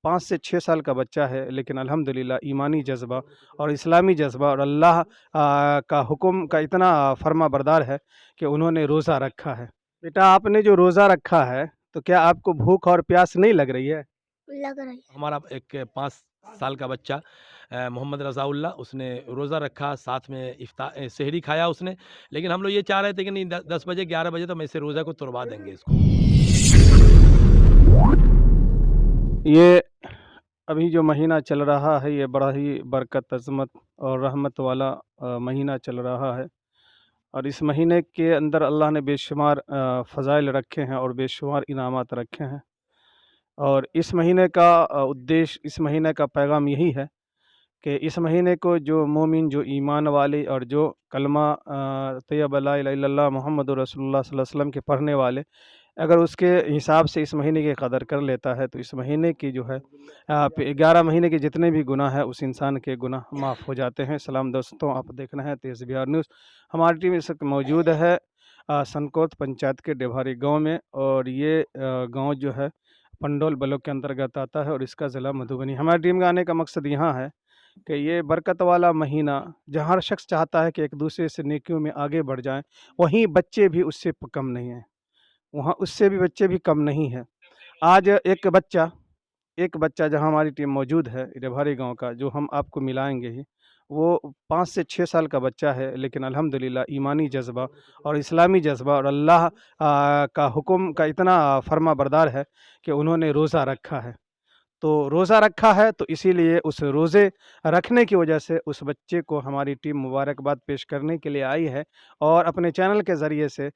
5 سے 6 سال کا بچہ ہے، لیکن الحمدللہ ایمانی جذبہ اور اسلامی جذبہ اور اللہ کا حکم کا اتنا فرما بردار ہے کہ انہوں نے روزہ رکھا ہے۔ بیٹا آپ نے جو روزہ رکھا ہے تو کیا آپ کو بھوک اور پیاس نہیں لگ رہی ہے؟ لگ رہی ہے۔ ہمارا ایک 5 سال کا بچہ محمد رضا اللہ، اس نے روزہ رکھا، ساتھ میں سحری کھایا اس نے، لیکن ہم لوگ یہ چاہ رہے تھے کہ نہیں 10 بجے 11 بجے تو میں اسے روزہ کو توڑوا دیں گے اس کو۔ یہ ابھی جو مہینہ چل رہا ہے یہ بڑا ہی برکت، عظمت اور رحمت والا مہینہ چل رہا ہے، اور اس مہینے کے اندر اللہ نے بے شمار فضائل رکھے ہیں اور بے شمار انعامات رکھے ہیں، اور اس مہینے کا اس مہینے کا پیغام یہی ہے کہ اس مہینے کو جو مومن، جو ایمان والے اور جو کلمہ طیب لا الہ الا اللہ محمد رسول اللہ صلی اللہ علیہ وسلم کے پڑھنے والے، اگر اس کے حساب سے اس مہینے کی قدر کر لیتا ہے تو اس مہینے کی جو ہے 11 مہینے کے جتنے بھی گناہ ہیں اس انسان کے گناہ معاف ہو جاتے ہیں۔ سلام دوستوں، آپ دیکھ رہے ہیں تیز بہار نیوز۔ ہماری ٹیم اس وقت موجود ہے سنکوت پنچایت کے ڈیبھاری گاؤں میں، اور یہ گاؤں جو ہے پنڈول بلاک کے انترگت آتا ہے اور اس کا ضلع مدھوبنی۔ ہماری ٹیم کا آنے کا مقصد یہاں ہے کہ یہ برکت والا مہینہ جہاں ہر شخص چاہتا ہے کہ ایک دوسرے سے نیکیوں میں آگے بڑھ جائیں، وہیں بچے بھی اس سے کم نہیں ہیں، وہاں اس سے بھی بچے بھی کم نہیں ہیں۔ آج ایک بچہ جہاں ہماری ٹیم موجود ہے ڈیبھاری گاؤں کا، جو ہم آپ کو ملائیں گے ہی، وہ 5 سے 6 سال کا بچہ ہے، لیکن الحمدللہ ایمانی جذبہ اور اسلامی جذبہ اور اللہ کا حکم کا اتنا فرما بردار ہے کہ انہوں نے روزہ رکھا ہے۔ تو روزہ رکھا ہے تو اسی لیے اس روزے رکھنے کی وجہ سے اس بچے کو ہماری ٹیم مبارکباد پیش کرنے کے لیے آئی ہے، اور اپنے چینل کے ذریعے سے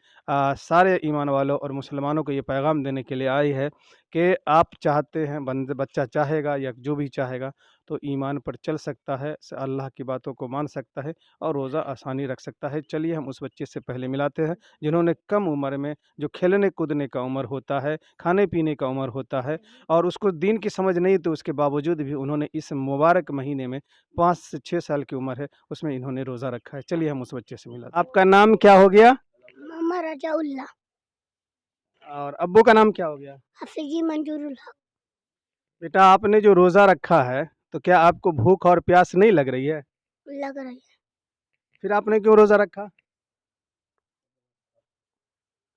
سارے ایمان والوں اور مسلمانوں کو یہ پیغام دینے کے لیے آئی ہے کہ آپ چاہتے ہیں، بچہ چاہے گا یا جو بھی چاہے گا تو ایمان پر چل سکتا ہے، اللہ کی باتوں کو مان سکتا ہے اور روزہ آسانی رکھ سکتا ہے۔ چلیے ہم اس بچے سے پہلے ملاتے ہیں جنہوں نے کم عمر میں، جو کھیلنے کودنے کا عمر ہوتا ہے، کھانے پینے کا عمر ہوتا ہے، اور اس کو دین کی سمجھ نہیں تو اس کے باوجود بھی انہوں نے اس مبارک مہینے میں 5 سے 6 سال کی عمر ہے اس میں انہوں نے روزہ رکھا ہے۔ چلیے ہم اس بچے سے ملاتے ہیں۔ آپ کا نام کیا ہو گیا محمد رضا اللہ، اور ابو کا نام کیا ہو گیا؟ حفیظی منظور الحق۔ بیٹا آپ نے جو روزہ رکھا ہے تو کیا آپ کو بھوک اور پیاس نہیں لگ رہی ہے؟ لگ رہی ہے۔ پھر آپ نے کیوں روزہ رکھا؟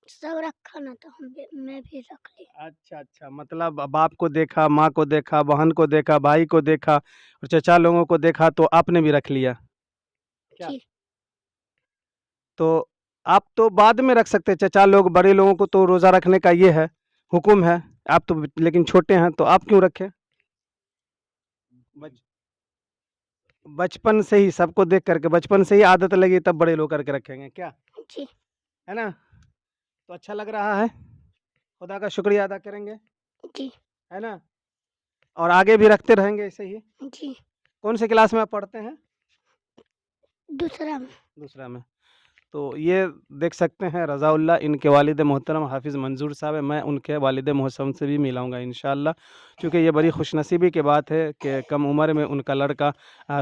سب رکھا نہ تو میں بھی رکھ لی۔ اچھا، مطلب باپ کو دیکھا، ماں کو دیکھا، بہن کو دیکھا، بھائی کو دیکھا اور چچا لوگوں کو دیکھا تو آپ نے بھی رکھ لیا کیا؟ جی تو آپ تو بعد میں رکھ سکتے، چچا لوگ، بڑے لوگوں کو تو روزہ رکھنے کا یہ ہے، حکم ہے، آپ تو لیکن چھوٹے ہیں تو آپ کیوں رکھے؟ بچپن سے ہی سب کو دیکھ کر کے، بچپن سے ہی عادت لگی تب بڑے لوگ کر کے رکھیں گے کیا؟ جی ہے نا؟ تو اچھا لگ رہا ہے، خدا کا شکریہ ادا کریں گے، جی ہے نا؟ اور آگے بھی رکھتے رہیں گے ایسے ہی۔ جی۔ کون سے کلاس میں آپ پڑھتے ہیں؟ دوسرا میں۔ تو یہ دیکھ سکتے ہیں رضا اللہ، ان کے والد محترم حافظ منظور صاحب ہیں، میں ان کے والد محترم سے بھی ملاؤں گا انشاءاللہ، کیونکہ یہ بڑی خوش نصیبی کی بات ہے کہ کم عمر میں ان کا لڑکا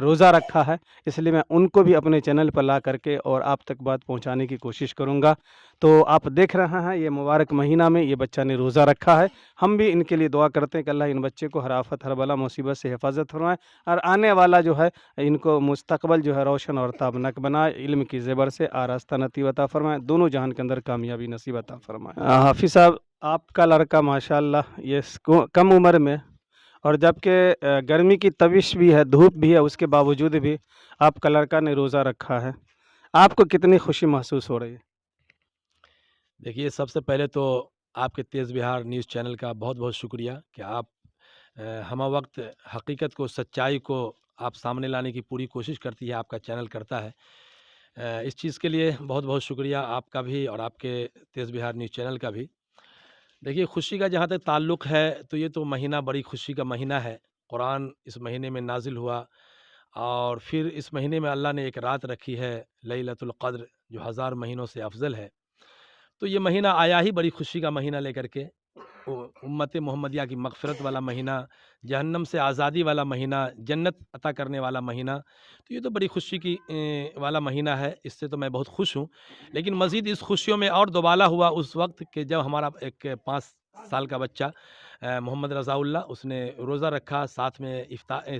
روزہ رکھا ہے، اس لیے میں ان کو بھی اپنے چینل پر لا کر کے اور آپ تک بات پہنچانے کی کوشش کروں گا۔ تو آپ دیکھ رہے ہیں یہ مبارک مہینہ میں یہ بچہ نے روزہ رکھا ہے، ہم بھی ان کے لیے دعا کرتے ہیں کہ اللہ ان بچے کو ہر آفت، ہر بلا مصیبت سے حفاظت فرمائے، اور آنے والا جو ہے ان کو مستقبل جو ہے روشن اور تابناک بنائے، علم کی زیور سے آراستہ نصیب عطا فرمائے، دونوں جہان کے اندر کامیابی نصیب عطا فرمائے۔ حافظ صاحب، آپ کا لڑکا ماشاءاللہ یہ کم عمر میں، اور جبکہ گرمی کی تبش بھی ہے، دھوپ بھی ہے، اس کے باوجود بھی آپ کا لڑکا نے روزہ رکھا ہے، آپ کو کتنی خوشی محسوس ہو رہی ہے؟ دیکھیے، سب سے پہلے تو آپ کے تیز بہار نیوز چینل کا بہت بہت شکریہ کہ آپ ہمہ وقت حقیقت کو، سچائی کو آپ سامنے لانے کی پوری کوشش کرتی ہے، آپ کا چینل کرتا ہے۔ اس چیز کے لیے بہت بہت شکریہ آپ کا بھی اور آپ کے تیز بہار نیوز چینل کا بھی۔ دیکھیے، خوشی کا جہاں تک تعلق ہے تو یہ تو مہینہ بڑی خوشی کا مہینہ ہے، قرآن اس مہینے میں نازل ہوا، اور پھر اس مہینے میں اللہ نے ایک رات رکھی ہے لیلۃ القدر، جو 1000 مہینوں سے افضل ہے۔ تو یہ مہینہ آیا ہی بڑی خوشی کا مہینہ لے کر کے، امت محمدیہ کی مغفرت والا مہینہ، جہنم سے آزادی والا مہینہ، جنت عطا کرنے والا مہینہ، تو یہ تو بڑی خوشی کی والا مہینہ ہے، اس سے تو میں بہت خوش ہوں۔ لیکن مزید اس خوشیوں میں اور دوبالا ہوا اس وقت کہ جب ہمارا ایک 5 سال کا بچہ محمد رضا اللہ، اس نے روزہ رکھا، ساتھ میں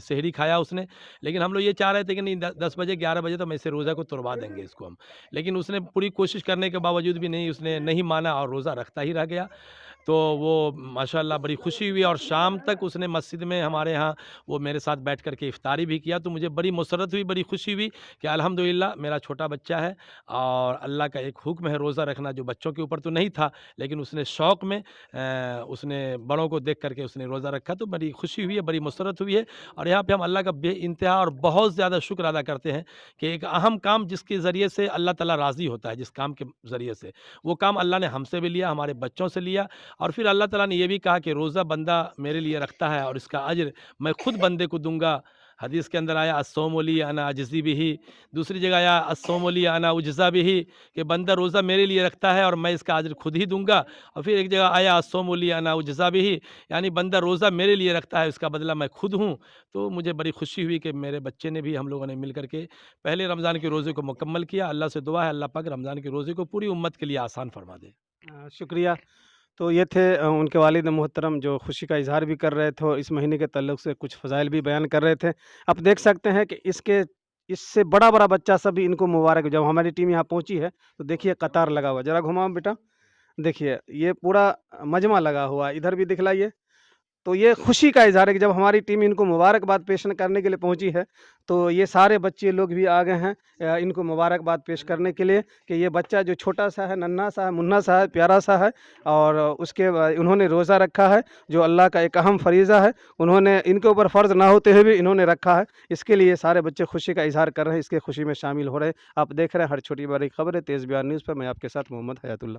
سحری کھایا اس نے، لیکن ہم لوگ یہ چاہ رہے تھے کہ نہیں 10 بجے 11 بجے تو ہم اسے روزہ کو توڑوا دیں گے اس کو ہم، لیکن اس نے پوری کوشش کرنے کے باوجود بھی نہیں، اس نے نہیں مانا اور روزہ رکھتا ہی رہ گیا۔ تو وہ ماشاءاللہ بڑی خوشی ہوئی، اور شام تک اس نے مسجد میں ہمارے ہاں وہ میرے ساتھ بیٹھ کر کے افطاری بھی کیا، تو مجھے بڑی مسرت ہوئی، بڑی خوشی ہوئی کہ الحمدللہ میرا چھوٹا بچہ ہے اور اللہ کا ایک حکم ہے روزہ رکھنا جو بچوں کے اوپر تو نہیں تھا، لیکن اس نے شوق میں اس نے بڑوں کو دیکھ کر کے اس نے روزہ رکھا، تو بڑی خوشی ہوئی ہے، بڑی مسرت ہوئی ہے۔ اور یہاں پہ ہم اللہ کا بے انتہا اور بہت زیادہ شکر ادا کرتے ہیں کہ ایک اہم کام جس کے ذریعے سے اللہ تعالیٰ راضی ہوتا ہے، جس کام کے ذریعے سے، وہ کام اللہ نے ہم سے بھی لیا، ہمارے بچوں سے لیا، اور پھر اللہ تعالیٰ نے یہ بھی کہا کہ روزہ بندہ میرے لیے رکھتا ہے اور اس کا اجر میں خود بندے کو دوں گا۔ حدیث کے اندر آیا الصوم لی انا اجزی بہ، دوسری جگہ آیا الصوم لی انا اجزا بہ، کہ بندہ روزہ میرے لیے رکھتا ہے اور میں اس کا اجر خود ہی دوں گا۔ اور پھر ایک جگہ آیا الصوم لی انا اجزا بہ، یعنی بندہ روزہ میرے لیے رکھتا ہے، اس کا بدلہ میں خود ہوں۔ تو مجھے بڑی خوشی ہوئی کہ میرے بچے نے بھی، ہم لوگوں نے مل کر کے پہلے رمضان کے روزے کو مکمل کیا۔ اللہ سے دعا ہے اللہ پاک رمضان کے روزے کو پوری امت کے لیے آسان فرما دے۔ شکریہ۔ تو یہ تھے ان کے والد محترم جو خوشی کا اظہار بھی کر رہے تھے اور اس مہینے کے تعلق سے کچھ فضائل بھی بیان کر رہے تھے۔ آپ دیکھ سکتے ہیں کہ اس سے بڑا بچہ سب بھی ان کو مبارک۔ جب ہماری ٹیم یہاں پہنچی ہے تو دیکھیے قطار لگا ہوا، ذرا گھماؤ بیٹا، دیکھیے یہ پورا مجمع لگا ہوا ہے، ادھر بھی دکھلائیے۔ تو یہ خوشی کا اظہار ہے کہ جب ہماری ٹیم ان کو مبارکباد پیش کرنے کے لیے پہنچی ہے تو یہ سارے بچے لوگ بھی آ گئے ہیں ان کو مبارکباد پیش کرنے کے لیے کہ یہ بچہ جو چھوٹا سا ہے، ننھا سا ہے، منا سا ہے، پیارا سا ہے، اور اس کے انہوں نے روزہ رکھا ہے جو اللہ کا ایک اہم فریضہ ہے، انہوں نے ان کے اوپر فرض نہ ہوتے ہوئے بھی انہوں نے رکھا ہے۔ اس کے لیے سارے بچے خوشی کا اظہار کر رہے ہیں، اس کے خوشی میں شامل ہو رہے ہیں۔ آپ دیکھ رہے ہیں ہر چھوٹی بڑی خبر ہے تیز بیان نیوز پر، میں آپ کے ساتھ محمد حیات اللہ۔